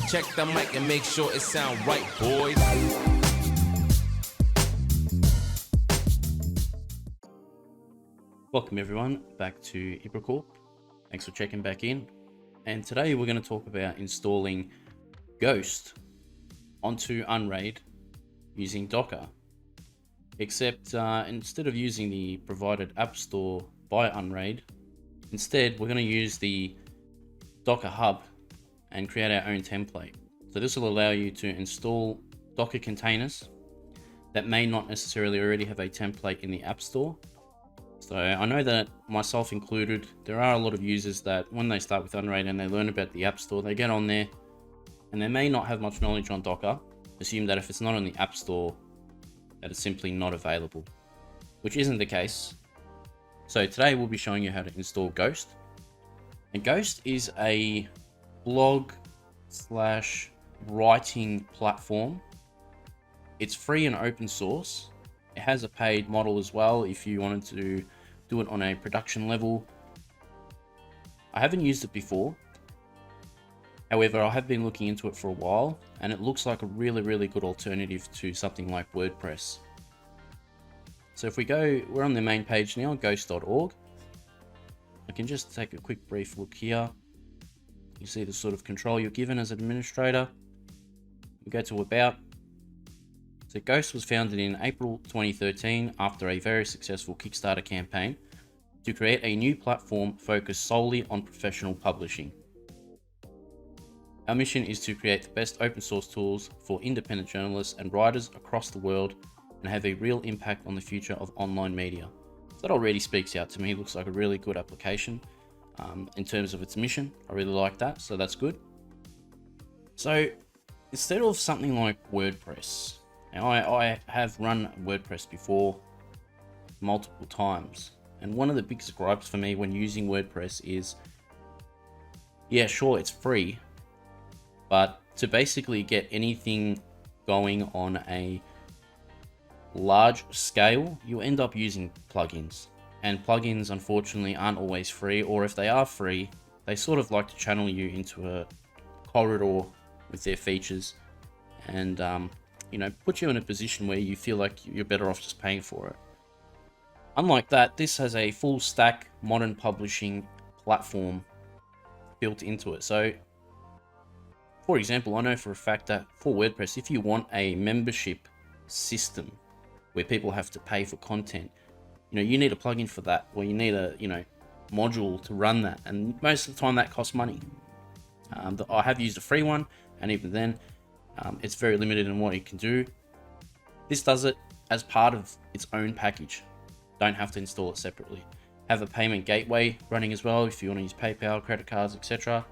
Check the mic and make sure it sound right, boys. Welcome everyone back to IBRACORP. Thanks for checking back in. And today we're going to talk about installing Ghost onto Unraid using Docker. Except instead of using the provided app store by Unraid, instead we're going to use the Docker Hub and create our own template. So this will allow you to install Docker containers that may not necessarily already have a template in the app store. So I know that myself included, there are a lot of users that when they start with Unraid and they learn about the app store, they get on there and they may not have much knowledge on Docker, assume that if it's not on the app store, that it's simply not available, which isn't the case. So today we'll be showing you how to install Ghost. And Ghost is a blog/writing platform. It's free and open source. It has a paid model as well if you wanted to do it on a production level. I haven't used it before. However, I have been looking into it for a while and it looks like a really good alternative to something like WordPress. So if we're on the main page now, ghost.org. I can just take a quick brief look here. You see the sort of control you're given as an administrator. We go to About. So Ghost was founded in April 2013 after a very successful Kickstarter campaign to create a new platform focused solely on professional publishing. Our mission is to create the best open source tools for independent journalists and writers across the world and have a real impact on the future of online media. So that already speaks out to me. It looks like a really good application in terms of its mission. I really like that, so that's good. So instead of something like WordPress, now, I have run WordPress before multiple times, and one of the biggest gripes for me when using WordPress is, yeah, sure, it's free, but to basically get anything going on a large scale, you end up using plugins, and plugins unfortunately aren't always free, or if they are free, they sort of like to channel you into a corridor with their features and put you in a position where you feel like you're better off just paying for it. Unlike that, this has a full stack modern publishing platform built into it. So, for example, I know for a fact that for WordPress, if you want a membership system where people have to pay for content, you need a plugin for that, or you need a module to run that, and most of the time that costs money. I have used a free one, and even then, it's very limited in what it can do. This does it as part of its own package. Don't have to install it separately. Have a payment gateway running as well if you want to use PayPal, credit cards, etc.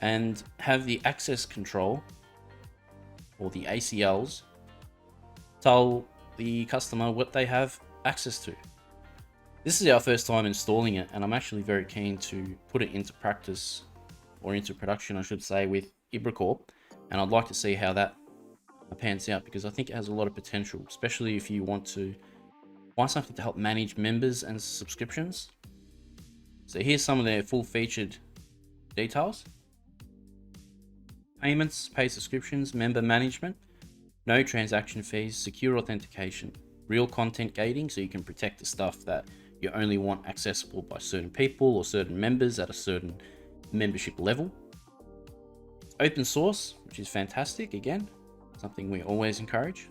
And have the access control, or the ACLs, tell the customer what they have access to. This is our first time installing it, and I'm actually very keen to put it into practice, or into production I should say, with IBRACORP. And I'd like to see how that pans out, because I think it has a lot of potential, especially if you want to find something to help manage members and subscriptions. So here's some of their full featured details. Payments, paid subscriptions, member management, no transaction fees, secure authentication, real content gating, so you can protect the stuff that you only want accessible by certain people or certain members at a certain membership level. Open source, which is fantastic, again, something we always encourage.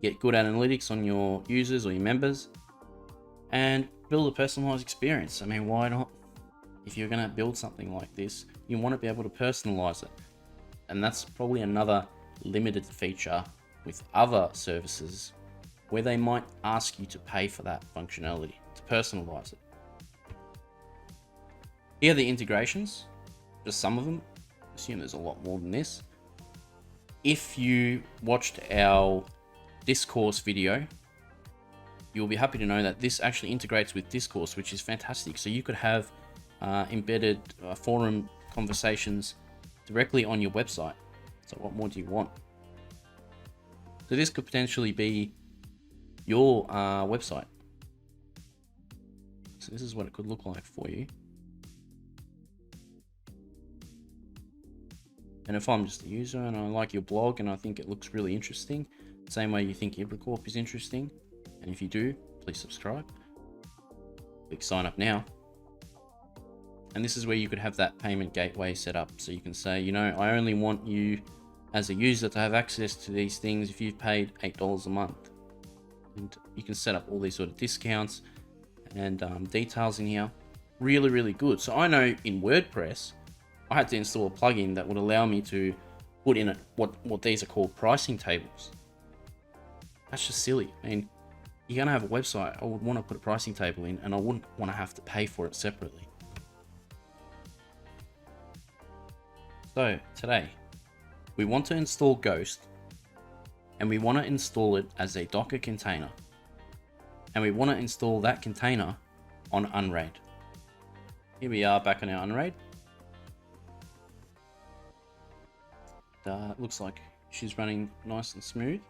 Get good analytics on your users or your members, and build a personalized experience. I mean, why not? If you're going to build something like this, you want to be able to personalize it. And that's probably another limited feature with other services where they might ask you to pay for that functionality, to personalize it. Here are the integrations, just some of them. Assume there's a lot more than this. If you watched our Discourse video, you'll be happy to know that this actually integrates with Discourse, which is fantastic. So you could have embedded forum conversations directly on your website. So what more do you want? So this could potentially be your website. So this is what it could look like for you. And if I'm just a user and I like your blog and I think it looks really interesting, same way you think IBRACORP is interesting, and if you do, please subscribe. Click sign up now. And this is where you could have that payment gateway set up. So you can say, you know, I only want you as a user to have access to these things if you've paid $8 a month. And you can set up all these sort of discounts and details in here. Really, really good. So I know in WordPress, I had to install a plugin that would allow me to put in what these are called pricing tables. That's just silly. I mean, you're going to have a website, I would want to put a pricing table in, and I wouldn't want to have to pay for it separately. So today, we want to install Ghost, and we want to install it as a Docker container. And we want to install that container on Unraid. Here we are back on our Unraid. Looks like she's running nice and smooth.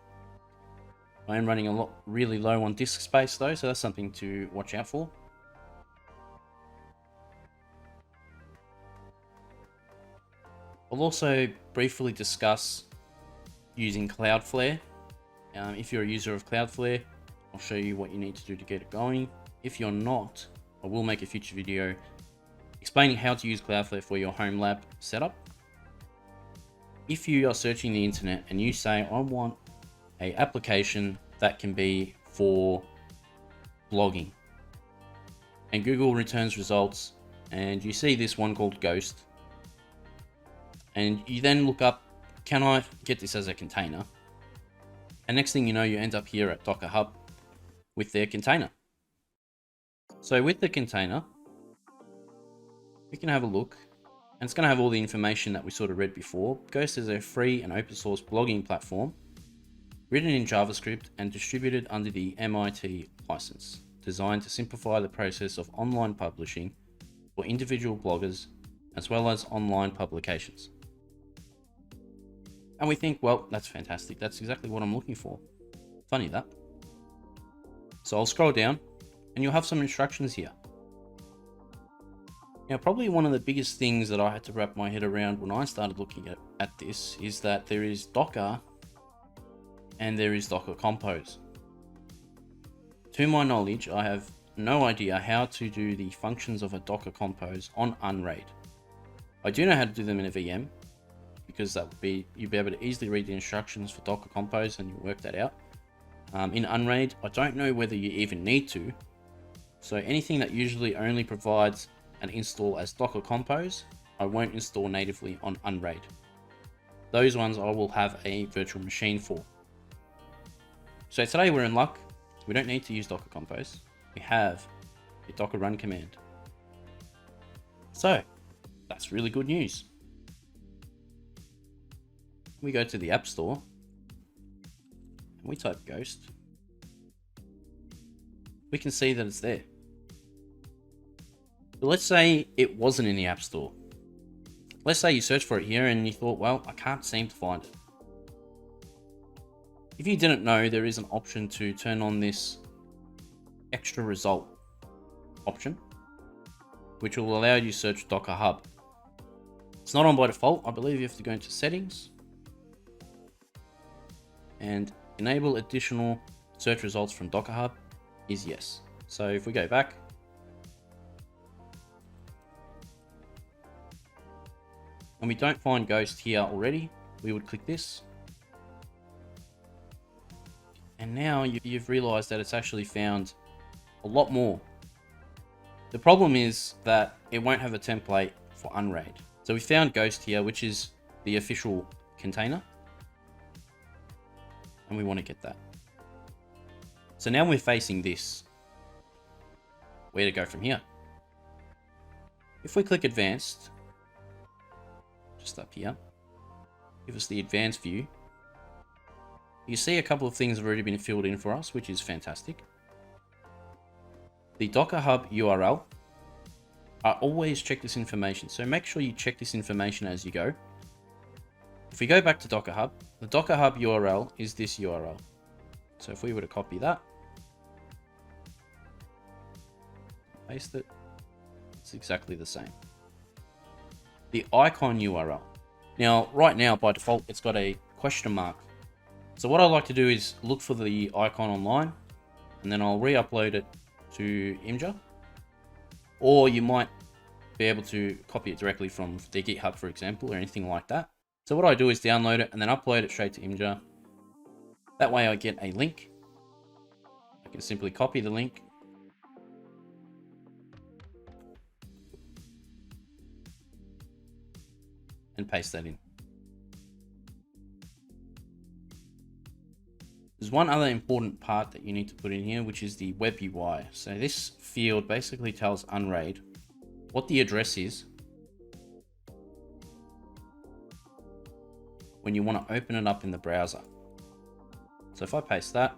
I am running really low on disk space though, so that's something to watch out for. I'll also briefly discuss using Cloudflare. If you're a user of Cloudflare, I'll show you what you need to do to get it going. If you're not, I will make a future video explaining how to use Cloudflare for your home lab setup. If you are searching the internet and you say, I want an application that can be for blogging, and Google returns results, and you see this one called Ghost, and you then look up, can I get this as a container? And next thing you know, you end up here at Docker Hub with their container. So with the container, we can have a look, and it's going to have all the information that we sort of read before. Ghost is a free and open source blogging platform written in JavaScript and distributed under the MIT license, designed to simplify the process of online publishing for individual bloggers as well as online publications. And we think, well, that's fantastic. That's exactly what I'm looking for. Funny that. So I'll scroll down and you'll have some instructions here. Now, probably one of the biggest things that I had to wrap my head around when I started looking at this is that there is Docker and there is Docker Compose. To my knowledge, I have no idea how to do the functions of a Docker Compose on Unraid. I do know how to do them in a VM, because that would be, you'd be able to easily read the instructions for Docker Compose and you work that out. In Unraid, I don't know whether you even need to. So anything that usually only provides an install as Docker Compose, I won't install natively on Unraid. Those ones I will have a virtual machine for. So today we're in luck. We don't need to use Docker Compose. We have a Docker run command. So that's really good news. We go to the App Store and we type Ghost. We can see that it's there. But let's say it wasn't in the App Store. Let's say you search for it here and you thought, well, I can't seem to find it. If you didn't know, there is an option to turn on this extra result option, which will allow you to search Docker Hub. It's not on by default. I believe you have to go into settings and enable additional search results from Docker Hub is yes. So if we go back, and we don't find Ghost here already, we would click this. And now you've realized that it's actually found a lot more. The problem is that it won't have a template for Unraid. So we found Ghost here, which is the official container. And we want to get that. So now we're facing this. Where to go from here? If we click advanced, just up here, give us the advanced view. You see a couple of things have already been filled in for us, which is fantastic. The Docker Hub URL. I always check this information, so make sure you check this information as you go. If we go back to Docker Hub, the Docker Hub URL is this URL. So if we were to copy that, paste it, it's exactly the same. The icon URL. Now, right now, by default, it's got a question mark. So what I like to do is look for the icon online, and then I'll re-upload it to Imgur. Or you might be able to copy it directly from their GitHub, for example, or anything like that. So what I do is download it and then upload it straight to Imgur. That way I get a link. I can simply copy the link. And paste that in. There's one other important part that you need to put in here, which is the web UI. So this field basically tells Unraid what the address is when you want to open it up in the browser. So if I paste that,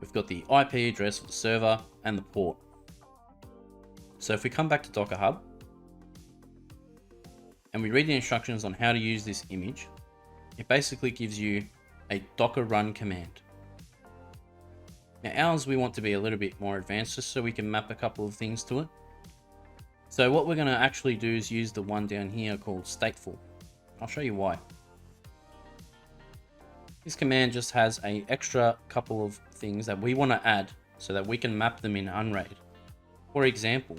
we've got the IP address of the server and the port. So if we come back to Docker Hub and we read the instructions on how to use this image, it basically gives you a Docker run command. Now ours, we want to be a little bit more advanced just so we can map a couple of things to it. So what we're going to actually do is use the one down here called stateful. I'll show you why. This command just has an extra couple of things that we want to add so that we can map them in Unraid. For example,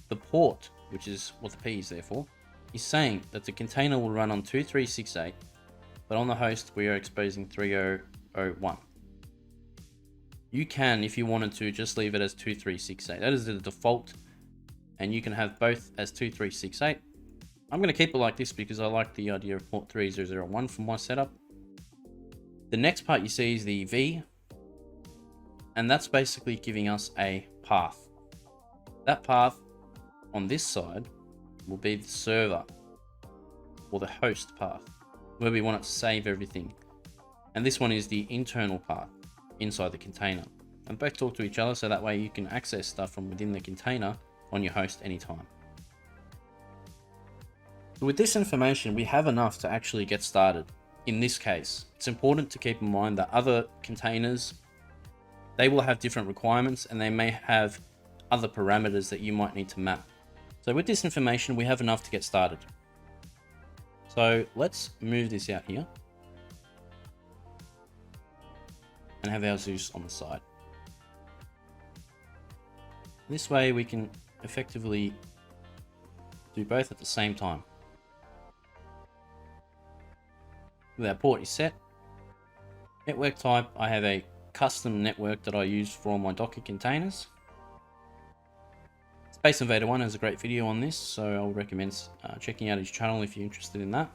the port, which is what the P is there for, is saying that the container will run on 2368, but on the host we are exposing 3001. You can, if you wanted to, just leave it as 2368. That is the default, and you can have both as 2368. I'm going to keep it like this because I like the idea of port 3001 for my setup. The next part you see is the V, and that's basically giving us a path. That path on this side will be the server or the host path, where we want to save everything. And this one is the internal path inside the container. And both talk to each other, so that way you can access stuff from within the container on your host anytime. With this information, we have enough to actually get started. In this case, it's important to keep in mind that other containers, they will have different requirements and they may have other parameters that you might need to map. So with this information, we have enough to get started. So let's move this out here and have our Zeus on the side. This way we can effectively do both at the same time. With our port is set. Network type, I have a custom network that I use for all my Docker containers. Space Invader 1 has a great video on this, so I would recommend checking out his channel if you're interested in that.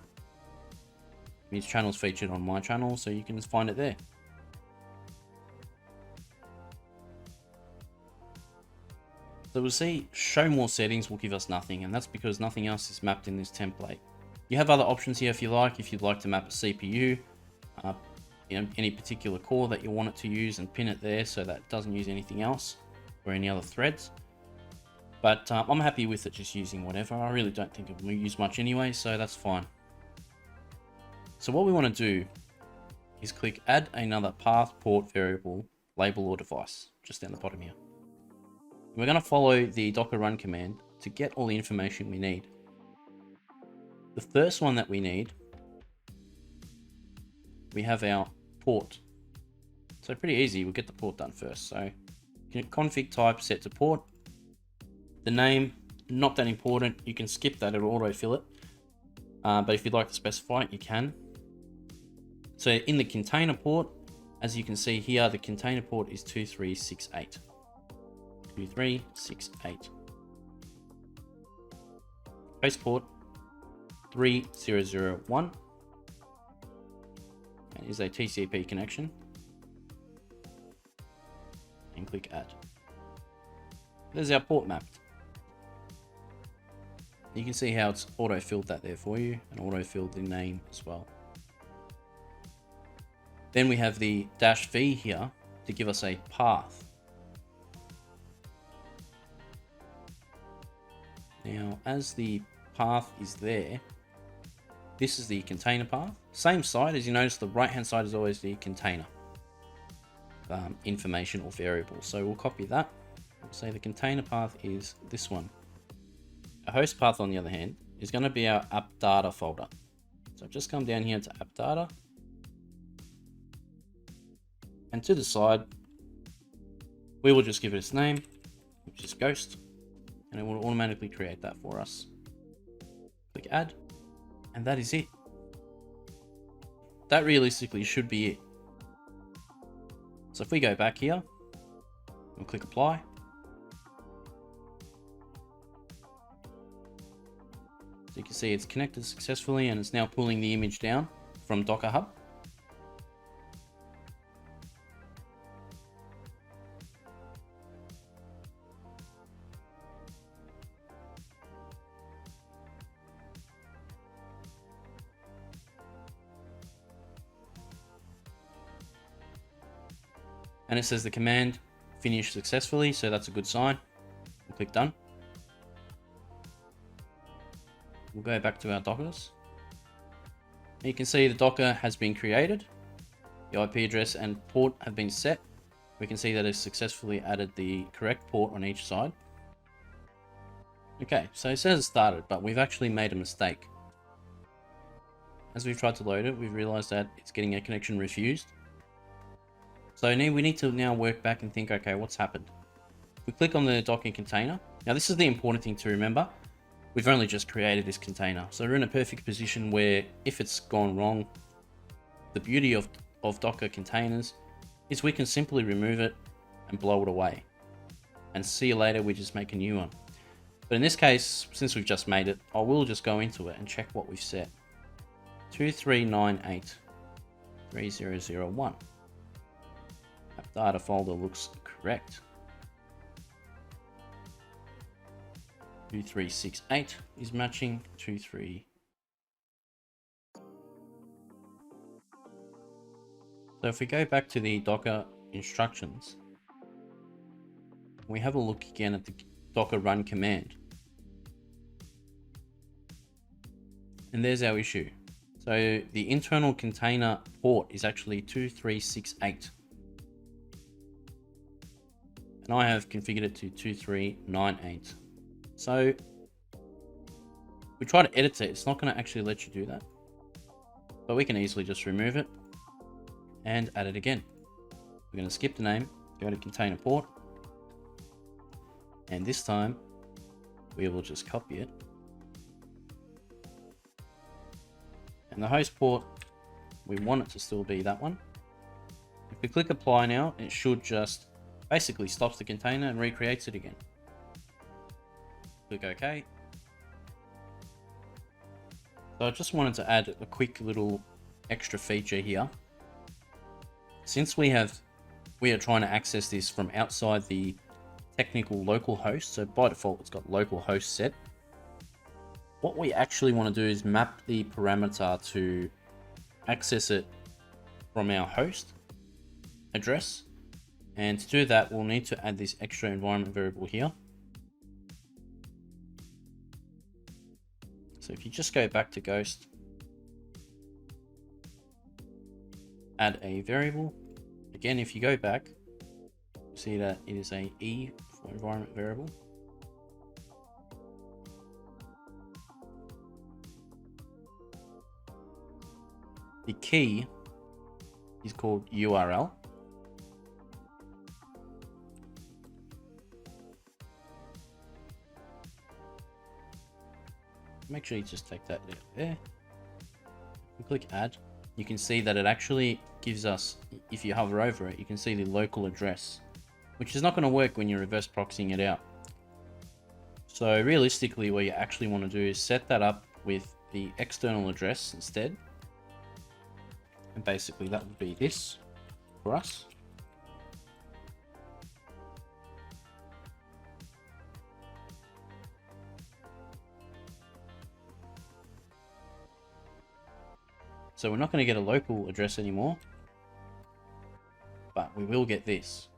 His channel is featured on my channel, so you can just find it there. So we'll see show more settings will give us nothing, and that's because nothing else is mapped in this template. You have other options here if you like. If you'd like to map a CPU, any particular core that you want it to use, and pin it there so that it doesn't use anything else or any other threads. But I'm happy with it just using whatever. I really don't think it will use much anyway, so that's fine. So what we want to do is click add another path, port, variable, label, or device, just down the bottom here. We're going to follow the Docker run command to get all the information we need. The first one that we need, we have our port. So pretty easy, we'll get the port done first. So config type set to port. The name, not that important. You can skip that, it'll autofill it. But if you'd like to specify it, you can. So in the container port, as you can see here, the container port is 2368. 2368. Host port 3001. And is a TCP connection. And click add. There's our port mapped. You can see how it's auto-filled that there for you, and auto-filled the name as well. Then we have the -v here to give us a path. Now, as the path is there, this is the container path. Same side, as you notice, the right-hand side is always the container information or variable. So we'll copy that. We'll say the container path is this one. A host path, on the other hand, is going to be our app data folder. So just come down here to app data. And to the side, we will just give it its name, which is Ghost. And it will automatically create that for us. Click add. And that is it. That realistically should be it. So if we go back here, we'll click apply. So you can see it's connected successfully and it's now pulling the image down from Docker Hub. And it says the command finished successfully, so that's a good sign. We'll click done. We'll go back to our Dockers. You can see the Docker has been created. The IP address and port have been set. We can see that it's successfully added the correct port on each side. Okay, so it says it started, but we've actually made a mistake. As we've tried to load it, we've realized that it's getting a connection refused. So we need to now work back and think, okay, what's happened? We click on the Docker container. Now this is the important thing to remember. We've only just created this container. So we're in a perfect position where if it's gone wrong, the beauty of Docker containers is we can simply remove it and blow it away. And see you later, we just make a new one. But in this case, since we've just made it, I will just go into it and check what we've set. 23983001. App data folder looks correct. 2368 is matching 23. So if we go back to the Docker instructions, we have a look again at the Docker run command. And there's our issue. So the internal container port is actually 2368. And I have configured it to 2398. So we try to edit it. It's not going to actually let you do that. But we can easily just remove it and add it again. We're going to skip the name, go to container port. And this time we will just copy it. And the host port, we want it to still be that one. If we click apply now, it should just basically stops the container and recreates it again. Click OK. So I just wanted to add a quick little extra feature here. Since we are trying to access this from outside the technical local host, so by default it's got local host set. What we actually want to do is map the parameter to access it from our host address. And to do that, we'll need to add this extra environment variable here. So if you just go back to Ghost, add a variable. Again, if you go back, see that it is a E for environment variable. The key is called URL. Make sure you just take that there. We click add. You can see that it actually gives us, if you hover over it, you can see the local address, which is not going to work when you're reverse proxying it out. So realistically, what you actually want to do is set that up with the external address instead. And basically that would be this for us. So we're not going to get a local address anymore, but we will get this.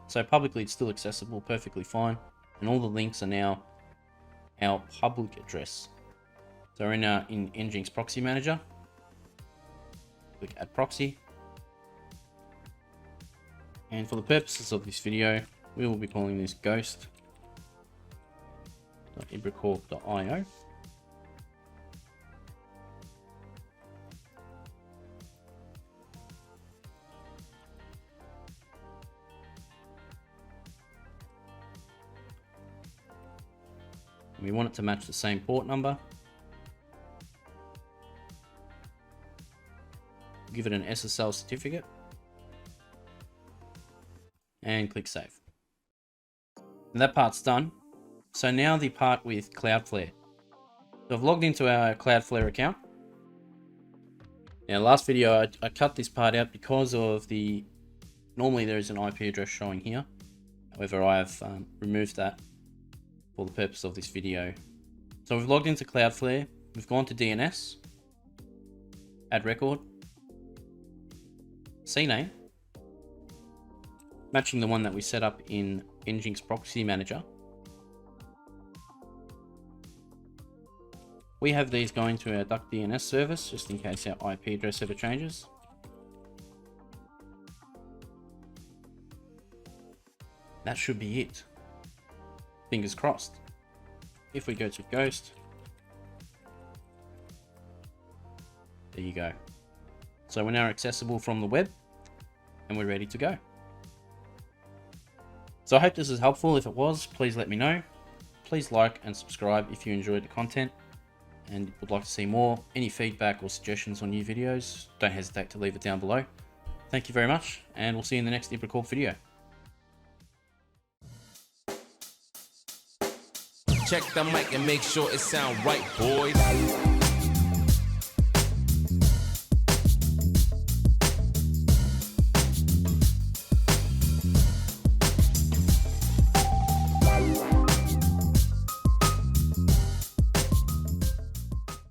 So publicly it's still accessible, perfectly fine. And all the links are now our public address. So we're in NGINX Proxy Manager. Click Add Proxy. And for the purposes of this video, we will be calling this ghost.sh IBRACORP.io. We want it to match the same port number. Give it an SSL certificate and click save. And that part's done. So now the part with Cloudflare. So I've logged into our Cloudflare account. Now last video I cut this part out because of normally there is an IP address showing here. However, I have removed that for the purpose of this video. So we've logged into Cloudflare, we've gone to DNS, add record, CNAME, matching the one that we set up in NGINX Proxy Manager. We have these going to our duck DNS service, just in case our IP address ever changes. That should be it. Fingers crossed. If we go to Ghost, there you go. So we're now accessible from the web and we're ready to go. So I hope this is helpful. If it was, please let me know. Please like and subscribe if you enjoyed the content and would like to see more. Any feedback or suggestions on new videos, don't hesitate to leave it down below. Thank you very much, and we'll see you in the next IBRACORP video. Check the mic and make sure it sound right, boys.